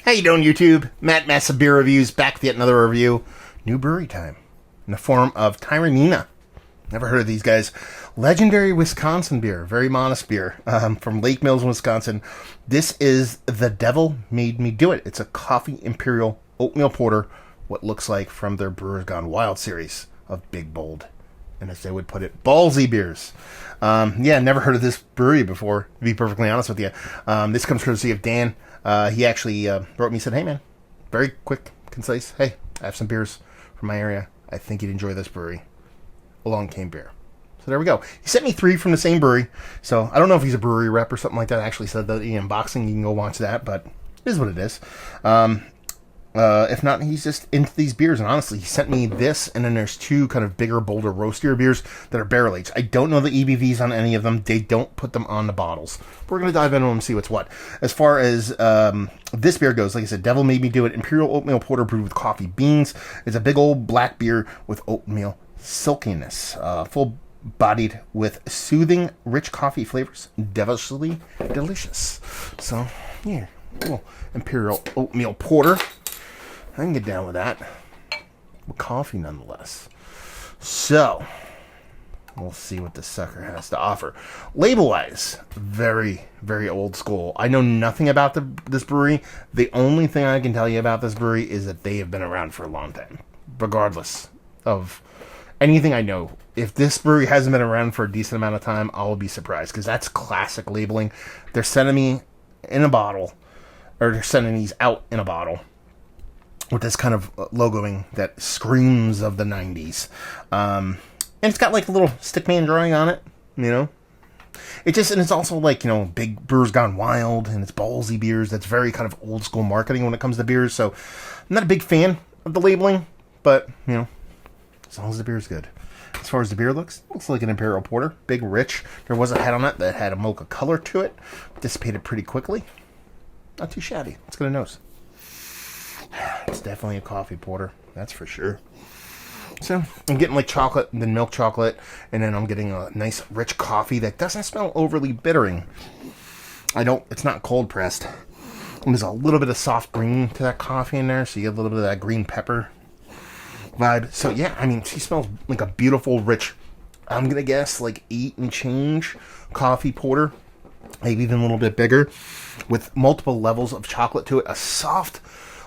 How you doing, YouTube? Matt Massa Beer Reviews back with yet another review. New brewery time in the form of Tyranena. Never heard of these guys. Legendary Wisconsin beer, very modest beer from Lake Mills, Wisconsin. This is The Devil Made Me Do It. It's a coffee imperial oatmeal porter, what looks like from their Brewers Gone Wild series of big, bold, and as they would put it, ballsy beers. Never heard of this brewery before, to be perfectly honest with you. This comes courtesy of Dan. He actually wrote me and said, hey man, very quick, concise. Hey, I have some beers from my area. I think you'd enjoy this brewery. Along came beer. So there we go. He sent me 3 from the same brewery. So I don't know if he's a brewery rep or something like that. I actually said that in unboxing. You can go watch that, but it is what it is. If not, he's just into these beers. And honestly, he sent me this, and then there's 2 kind of bigger, bolder, roastier beers that are barrel aged. I don't know the EBVs on any of them. They don't put them on the bottles. We're going to dive into them and see what's what. As far as this beer goes, like I said, Devil Made Me Do It. Imperial Oatmeal Porter brewed with coffee beans. It's a big old black beer with oatmeal silkiness. Full-bodied with soothing, rich coffee flavors. Devilishly delicious. So, yeah, cool. Imperial Oatmeal Porter. I can get down with that. With coffee, nonetheless. So, we'll see what this sucker has to offer. Label-wise, very, very old school. I know nothing about this brewery. The only thing I can tell you about this brewery is that they have been around for a long time. Regardless of anything I know. If this brewery hasn't been around for a decent amount of time, I'll be surprised. Because that's classic labeling. They're sending me in a bottle. Or they're sending these out in a bottle. With this kind of logoing that screams of the 90s. And it's got like a little stickman drawing on it, you know. And it's also like, you know, big Brewers Gone Wild, and it's ballsy beers. That's very kind of old school marketing when it comes to beers. So I'm not a big fan of the labeling, but, you know, as long as the beer's good. As far as the beer looks like an Imperial Porter. Big, rich. There was a head on it that had a mocha color to it. Dissipated pretty quickly. Not too shabby. Let's get a nose. It's definitely a coffee porter, that's for sure. So, I'm getting like chocolate, and then milk chocolate, and then I'm getting a nice rich coffee that doesn't smell overly bittering. It's not cold pressed. And there's a little bit of soft green to that coffee in there, so you get a little bit of that green pepper vibe. So yeah, I mean, she smells like a beautiful, rich, I'm gonna guess like 8 and change coffee porter. Maybe even a little bit bigger, with multiple levels of chocolate to it, a soft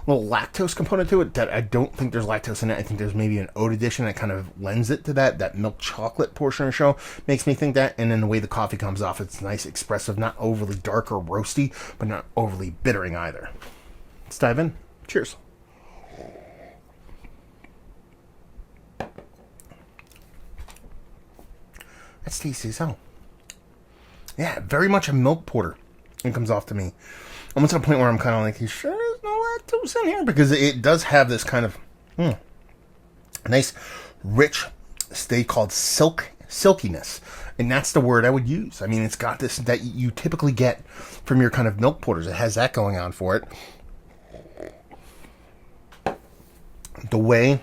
little lactose component to it that I don't think there's lactose in it. I think there's maybe an oat addition that kind of lends it to that milk chocolate portion of the show. Makes me think that. And then the way the coffee comes off, it's nice, expressive, not overly dark or roasty, but not overly bittering either. Let's dive in. Cheers. That's tasty as hell. Yeah, very much a milk porter. It comes off to me. Almost to the point where I'm kind of like, you sure there's no lactose in here? Because it does have this kind of nice, rich, they called silkiness. And that's the word I would use. I mean, it's got this that you typically get from your kind of milk porters. It has that going on for it. The way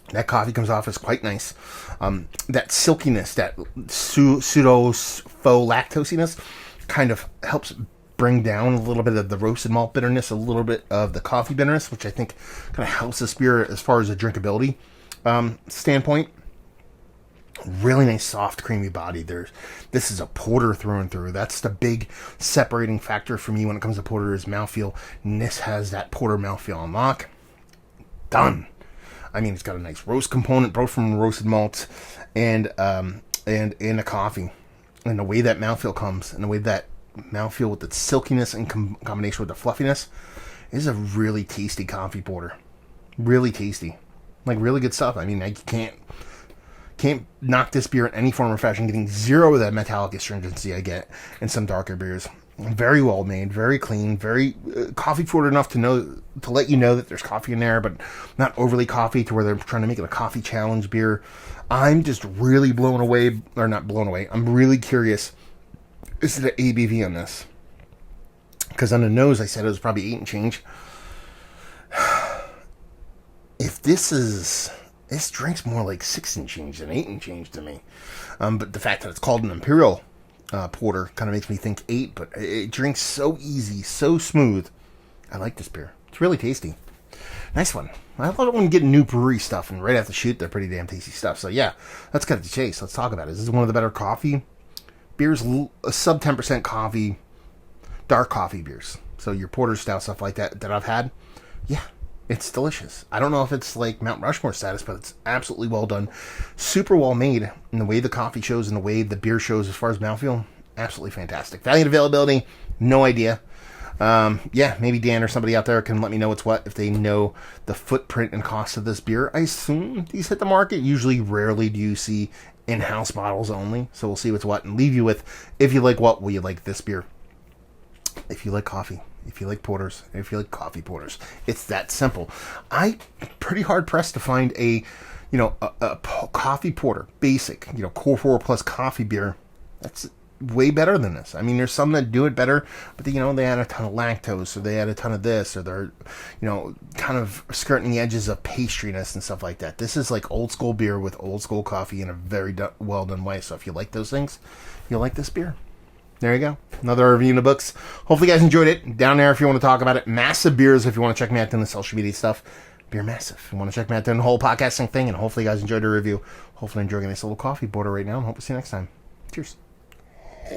that coffee comes off is quite nice. That silkiness, that pseudo faux lactosiness kind of helps bring down a little bit of the roasted malt bitterness, a little bit of the coffee bitterness, which I think kind of helps this beer as far as a drinkability standpoint. Really nice, soft, creamy body. This is a porter through and through. That's the big separating factor for me when it comes to porter is mouthfeel. And this has that porter mouthfeel on lock. Done. I mean, it's got a nice roast component, both from roasted malts and the coffee. And the way that mouthfeel comes, and the way that mouthfeel with its silkiness in combination with the fluffiness is a really tasty coffee porter. Really tasty. Like, really good stuff. I mean, I can't knock this beer in any form or fashion, getting zero of that metallic astringency I get in some darker beers. Very well made, very clean, very coffee forward enough to let you know that there's coffee in there, but not overly coffee to where they're trying to make it a coffee challenge beer. I'm just really blown away, or not blown away. I'm really curious as to the ABV on this, because on the nose I said it was probably 8 and change. If this drinks more like 6 and change than 8 and change to me. But the fact that it's called an Imperial porter kind of makes me think 8, but it drinks so easy, so smooth. I like this beer. It's really tasty. Nice one. I love it when you get new brewery stuff, and right after the shoot, they're pretty damn tasty stuff. So yeah, let's cut to the chase. Let's talk about it. This is one of the better coffee beers, a sub 10% coffee, dark coffee beers. So your porter stout, stuff like that I've had. Yeah, it's delicious. I don't know if it's like Mount Rushmore status, but it's absolutely well done. Super well made in the way the coffee shows and the way the beer shows as far as mouthfeel. Absolutely fantastic. Value and availability, no idea. Yeah, maybe Dan or somebody out there can let me know what's what if they know the footprint and cost of this beer. I assume these hit the market. Usually, rarely do you see in-house bottles only. So we'll see what's what and leave you with, if you like what, will you like this beer? If you like coffee, if you like porters, if you like coffee porters, it's that simple. I'm pretty hard pressed to find a coffee porter, basic, core 4 plus coffee beer. That's way better than this. I mean, there's some that do it better, but they add a ton of lactose, or they add a ton of this, or they're, kind of skirting the edges of pastriness and stuff like that. This is like old school beer with old school coffee in a very well done way. So if you like those things, you'll like this beer. There you go. Another review in the books. Hopefully you guys enjoyed it. Down there if you want to talk about it. Massive Beers if you want to check me out doing the social media stuff. Beer Massive. If you want to check me out doing the whole podcasting thing, and hopefully you guys enjoyed the review. Hopefully enjoying a nice little coffee border right now, and hope to see you next time. Cheers.